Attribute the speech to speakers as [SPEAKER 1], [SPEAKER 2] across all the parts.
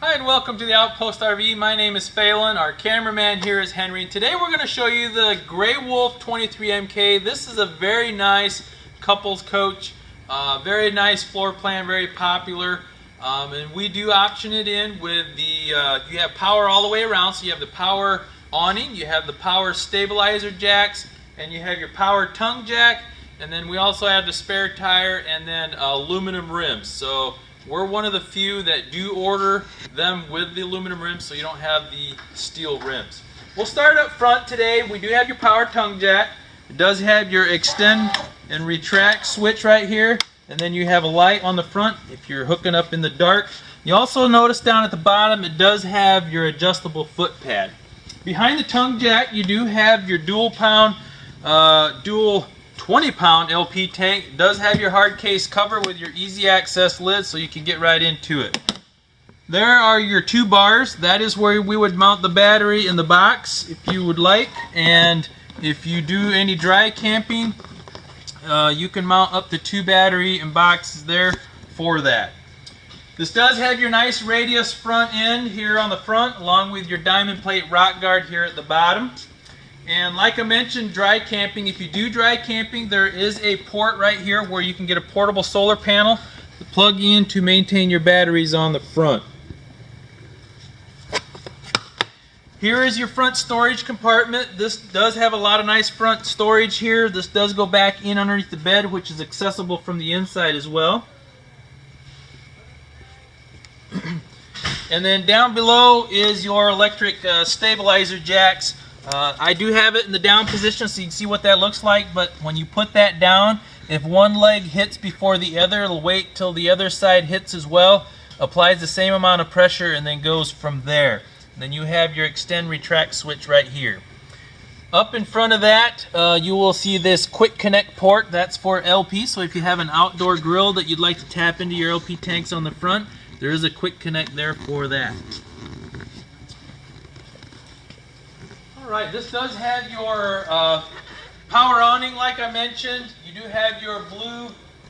[SPEAKER 1] Hi and welcome to the Outpost RV. My name is Phelan. Our cameraman here is Henry. Today we're going to show you the Grey Wolf 23MK. This is a very nice couples coach. Very nice floor plan, very popular. And we do option it in with the, you have power all the way around. So you have the power awning, you have the power stabilizer jacks, and you have your power tongue jack. And then we also have the spare tire and then aluminum rims. So we're one of the few that do order them with the aluminum rims, so you don't have the steel rims. We'll start up front today. We do have your power tongue jack. It does have your extend and retract switch right here, and then you have a light on the front if you're hooking up in the dark. You also notice down at the bottom it does have your adjustable foot pad. Behind the tongue jack you do have your dual 20-pound LP tank. It does have your hard case cover with your easy access lid so you can get right into it. There are your two bars. That is where we would mount the battery in the box if you would like, and if you do any dry camping you can mount up to 2 battery and boxes there for that. This does have your nice radius front end here on the front, along with your diamond plate rock guard here at the bottom. And like I mentioned, dry camping, if you do dry camping, there is a port right here where you can get a portable solar panel to plug in to maintain your batteries on the front. Here is your front storage compartment. This does have a lot of nice front storage here. This does go back in underneath the bed, which is accessible from the inside as well. And then down below is your electric stabilizer jacks. I do have it in the down position so you can see what that looks like, but when you put that down, if one leg hits before the other, it'll wait till the other side hits as well, applies the same amount of pressure, and then goes from there. And then you have your extend retract switch right here. Up in front of that, you will see this quick connect port. That's for LP, so if you have an outdoor grill that you'd like to tap into your LP tanks on the front, there is a quick connect there for that. Alright, this does have your power awning like I mentioned. You do have your blue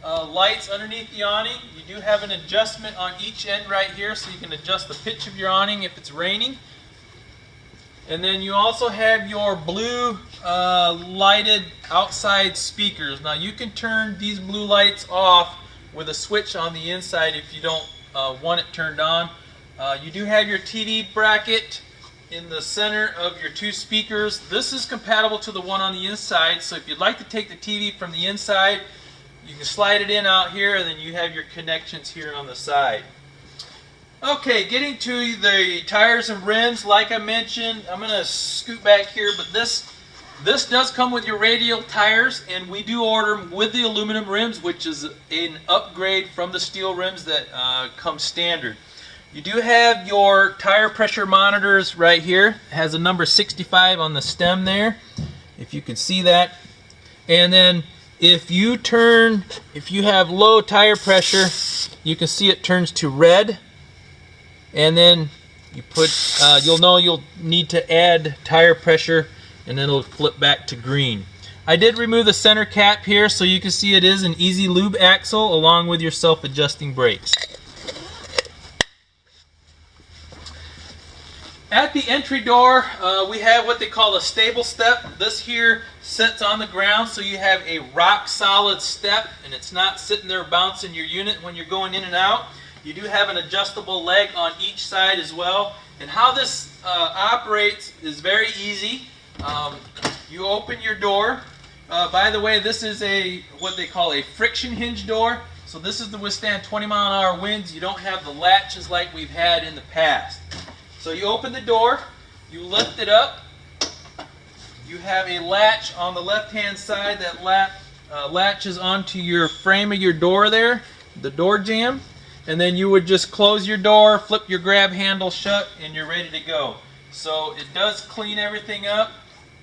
[SPEAKER 1] lights underneath the awning. You do have an adjustment on each end right here so you can adjust the pitch of your awning if it's raining. And then you also have your blue lighted outside speakers. Now you can turn these blue lights off with a switch on the inside if you don't want it turned on. You do have your TV bracket in the center of your 2 speakers. This is compatible to the one on the inside, so if you'd like to take the TV from the inside, you can slide it in out here, and then you have your connections here on the side. Okay, getting to the tires and rims, like I mentioned, I'm going to scoot back here, but this does come with your radial tires, and we do order them with the aluminum rims, which is an upgrade from the steel rims that come standard. You do have your tire pressure monitors right here. It has a number 65 on the stem there, if you can see that. And then if you have low tire pressure, you can see it turns to red. And then you you'll know you'll need to add tire pressure, and then it'll flip back to green. I did remove the center cap here so you can see it is an easy lube axle along with your self-adjusting brakes. At the entry door, we have what they call a stable step. This here sits on the ground, so you have a rock solid step, and it's not sitting there bouncing your unit when you're going in and out. You do have an adjustable leg on each side as well. And how this operates is very easy. You open your door. By the way, this is what they call a friction hinge door. So this is to withstand 20-mile-an-hour winds. You don't have the latches like we've had in the past. So you open the door, you lift it up, you have a latch on the left-hand side that latches onto your frame of your door there, the door jamb, and then you would just close your door, flip your grab handle shut, and you're ready to go. So it does clean everything up.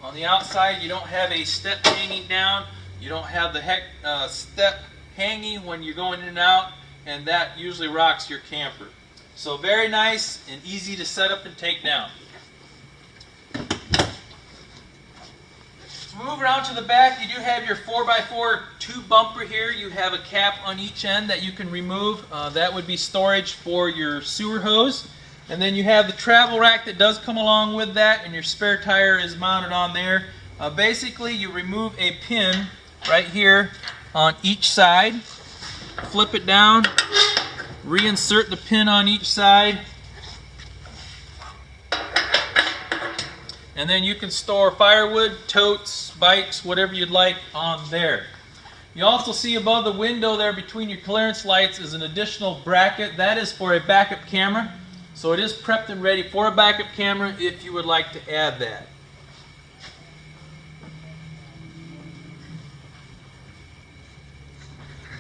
[SPEAKER 1] On the outside, you don't have a step hanging down, you don't have the step hanging when you're going in and out, and that usually rocks your camper. So very nice and easy to set up and take down. So move around to the back. You do have your 4x4 tube bumper here. You have a cap on each end that you can remove. That would be storage for your sewer hose. And then you have the travel rack that does come along with that, and your spare tire is mounted on there. Basically, you remove a pin right here on each side, flip it down, reinsert the pin on each side, and then you can store firewood, totes, bikes, whatever you'd like on there. You also see above the window there between your clearance lights is an additional bracket. That is for a backup camera. So it is prepped and ready for a backup camera if you would like to add that.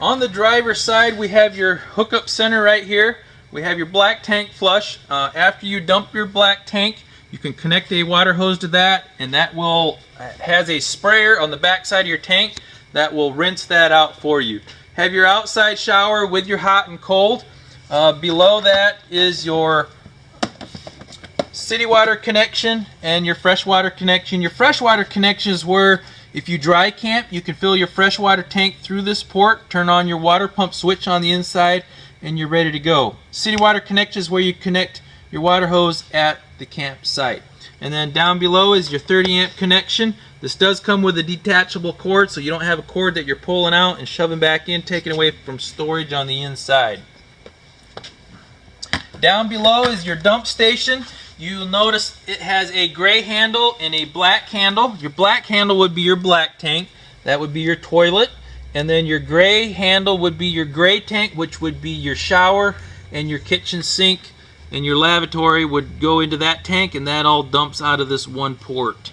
[SPEAKER 1] On the driver's side, we have your hookup center right here. We have your black tank flush. After you dump your black tank, you can connect a water hose to that, and that has a sprayer on the back side of your tank that will rinse that out for you. Have your outside shower with your hot and cold. Below that is your city water connection and your freshwater connection. Your freshwater connection is where if you dry camp, you can fill your freshwater tank through this port, turn on your water pump switch on the inside, and you're ready to go. City water connection is where you connect your water hose at the campsite. And then down below is your 30 amp connection. This does come with a detachable cord, so you don't have a cord that you're pulling out and shoving back in, taking away from storage on the inside. Down below is your dump station. You'll notice it has a gray handle and a black handle. Your black handle would be your black tank. That would be your toilet. And then your gray handle would be your gray tank, which would be your shower and your kitchen sink, and your lavatory would go into that tank, and that all dumps out of this one port.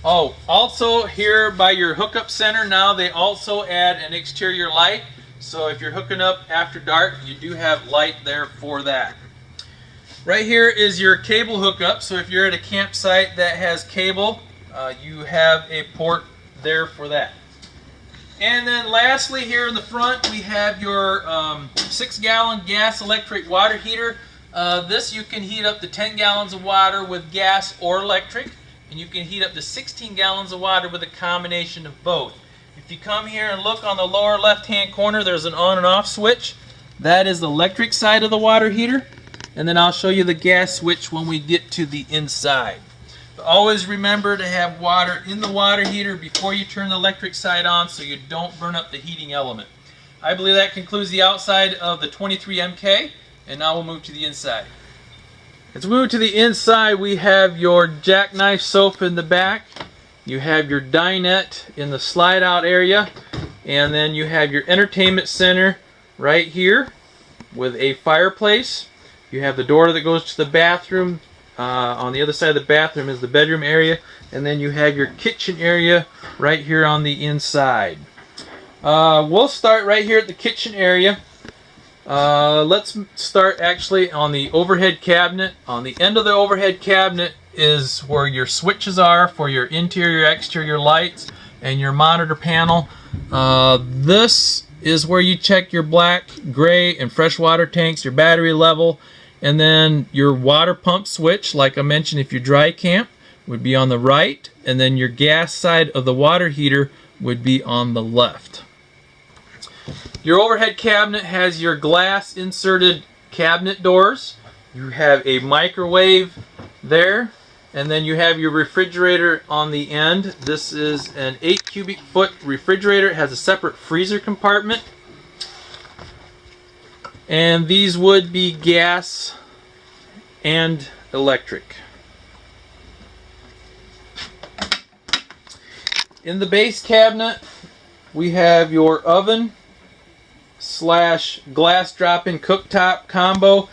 [SPEAKER 1] Oh, also here by your hookup center now they also add an exterior light. So if you're hooking up after dark, you do have light there for that. Right here is your cable hookup. So if you're at a campsite that has cable, you have a port there for that. And then lastly here in the front we have your 6-gallon gas electric water heater. This you can heat up to 10 gallons of water with gas or electric, and you can heat up to 16 gallons of water with a combination of both. If you come here and look on the lower left hand corner, there's an on and off switch. That is the electric side of the water heater, and then I'll show you the gas switch when we get to the inside. But always remember to have water in the water heater before you turn the electric side on so you don't burn up the heating element. I believe that concludes the outside of the 23MK, and now we'll move to the inside. As we move to the inside, we have your Jackknife Sofa in the back. You have your dinette in the slide out area, and then you have your entertainment center right here with a fireplace. You have the door that goes to the bathroom. On the other side of the bathroom is the bedroom area, and then you have your kitchen area right here on the inside. We'll start right here at the kitchen area. Let's start actually on the overhead cabinet. On the end of the overhead cabinet is where your switches are for your interior exterior lights and your monitor panel. This is where you check your black, gray, and freshwater tanks, your battery level, and then your water pump switch, like I mentioned, if you dry camp, would be on the right, and then your gas side of the water heater would be on the left. Your overhead cabinet has your glass inserted cabinet doors. You have a microwave there, and then you have your refrigerator on the end. This is an 8 cubic foot refrigerator. It has a separate freezer compartment. And these would be gas and electric. In the base cabinet, we have your oven / glass drop-in cooktop combo.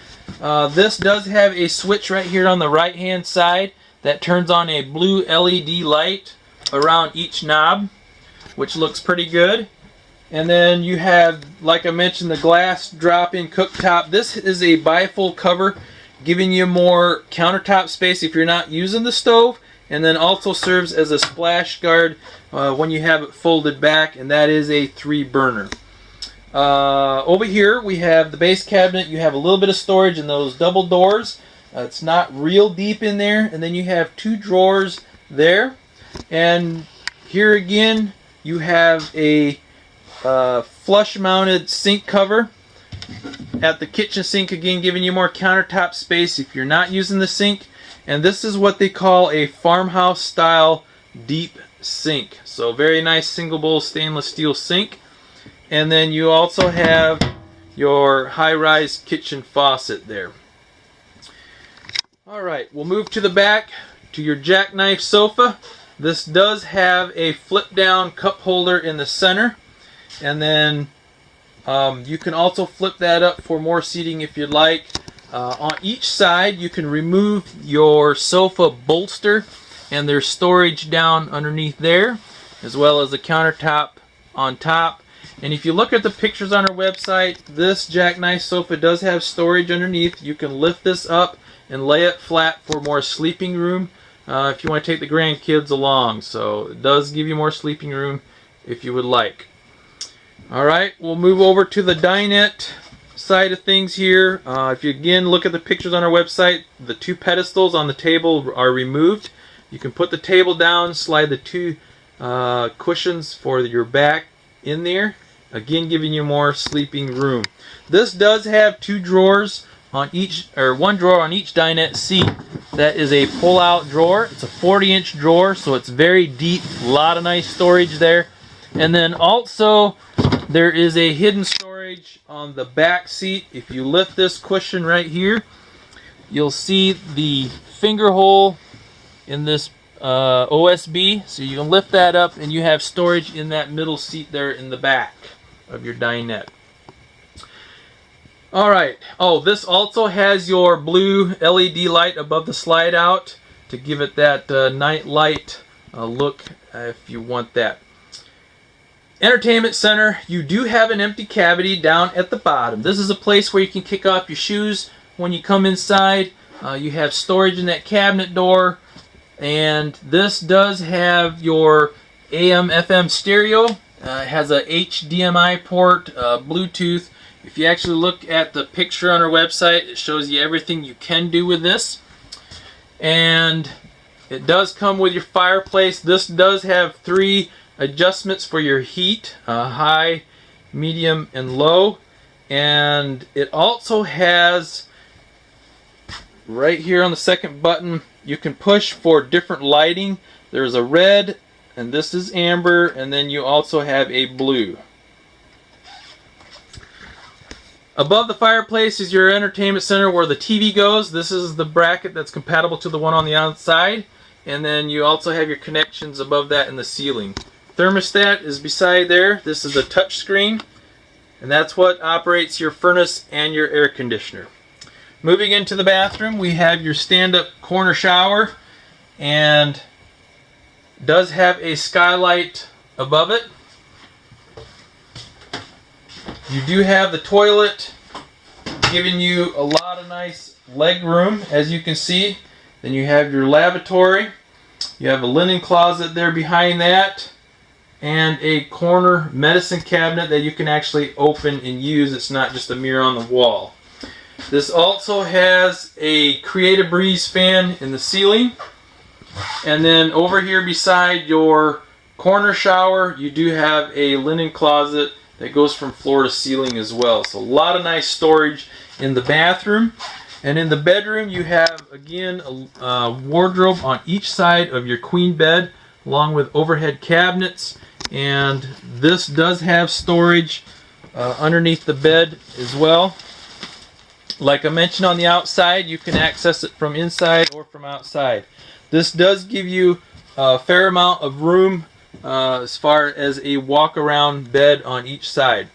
[SPEAKER 1] This does have a switch right here on the right hand side that turns on a blue LED light around each knob, which looks pretty good. And then you have, like I mentioned, the glass drop-in cooktop. This is a bifold cover, giving you more countertop space if you're not using the stove, and then also serves as a splash guard when you have it folded back, and that is a 3-burner. Over here we have the base cabinet. You have a little bit of storage in those double doors. It's not real deep in there, and then you have 2 drawers there. And here again you have a flush mounted sink cover at the kitchen sink, again giving you more countertop space if you're not using the sink. And this is what they call a farmhouse style deep sink. So very nice single bowl stainless steel sink. And then you also have your high-rise kitchen faucet there. Alright, we'll move to the back to your Jackknife Sofa. This does have a flip down cup holder in the center, and then you can also flip that up for more seating if you'd like. On each side you can remove your sofa bolster, and there's storage down underneath there, as well as a countertop on top. And if you look at the pictures on our website, this Jackknife Sofa does have storage underneath. You can lift this up and lay it flat for more sleeping room if you want to take the grandkids along. So it does give you more sleeping room if you would like. Alright, we'll move over to the dinette side of things here. If you again look at the pictures on our website, the two pedestals on the table are removed. You can put the table down, slide the two cushions for your back in there, again giving you more sleeping room. This does have two drawers on each, or one drawer on each dinette seat. That is a pull-out drawer. It's a 40-inch drawer, so it's very deep. A lot of nice storage there. And then also there is a hidden storage on the back seat. If you lift this cushion right here, you'll see the finger hole in this OSB. So you can lift that up and you have storage in that middle seat there in the back of your dinette. Alright, oh, this also has your blue LED light above the slide out to give it that night light look if you want that. Entertainment center, you do have an empty cavity down at the bottom. This is a place where you can kick off your shoes when you come inside. You have storage in that cabinet door, and this does have your AM/FM stereo. It has a HDMI port, Bluetooth. If you actually look at the picture on our website, it shows you everything you can do with this. And it does come with your fireplace. This does have 3 adjustments for your heat, high, medium, and low. And it also has, right here on the second button, you can push for different lighting. There's a red, and this is amber, and then you also have a blue. Above the fireplace is your entertainment center where the TV goes. This is the bracket that's compatible to the one on the outside. And then you also have your connections above that in the ceiling. Thermostat is beside there. This is a touch screen, and that's what operates your furnace and your air conditioner. Moving into the bathroom, we have your stand-up corner shower, and does have a skylight above it. You do have the toilet giving you a lot of nice leg room, as you can see. Then you have your lavatory. You have a linen closet there behind that, and a corner medicine cabinet that you can actually open and use. It's not just a mirror on the wall. This also has a Creative Breeze fan in the ceiling. And then over here beside your corner shower, you do have a linen closet that goes from floor to ceiling as well. So a lot of nice storage in the bathroom. And in the bedroom, you have, again, a wardrobe on each side of your queen bed, along with overhead cabinets. And this does have storage underneath the bed as well. Like I mentioned on the outside, you can access it from inside or from outside. This does give you a fair amount of room as far as a walk-around bed on each side.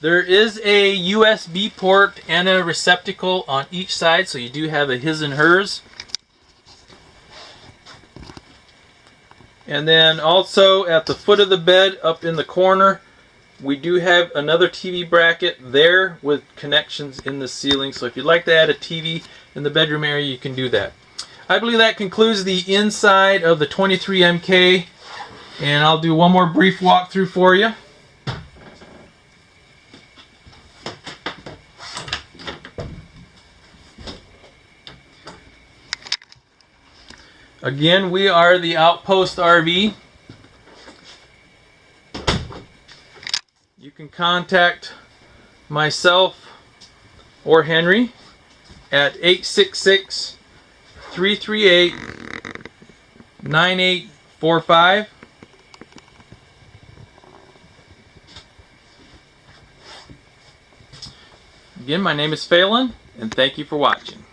[SPEAKER 1] There is a USB port and a receptacle on each side, so you do have a his and hers. And then also at the foot of the bed, up in the corner, we do have another TV bracket there with connections in the ceiling. So if you'd like to add a TV in the bedroom area, you can do that. I believe that concludes the inside of the 23MK. And I'll do one more brief walkthrough for you. Again, we are the Outpost RV. You can contact myself or Henry at 866-338-9845. Again, my name is Phelan, and thank you for watching.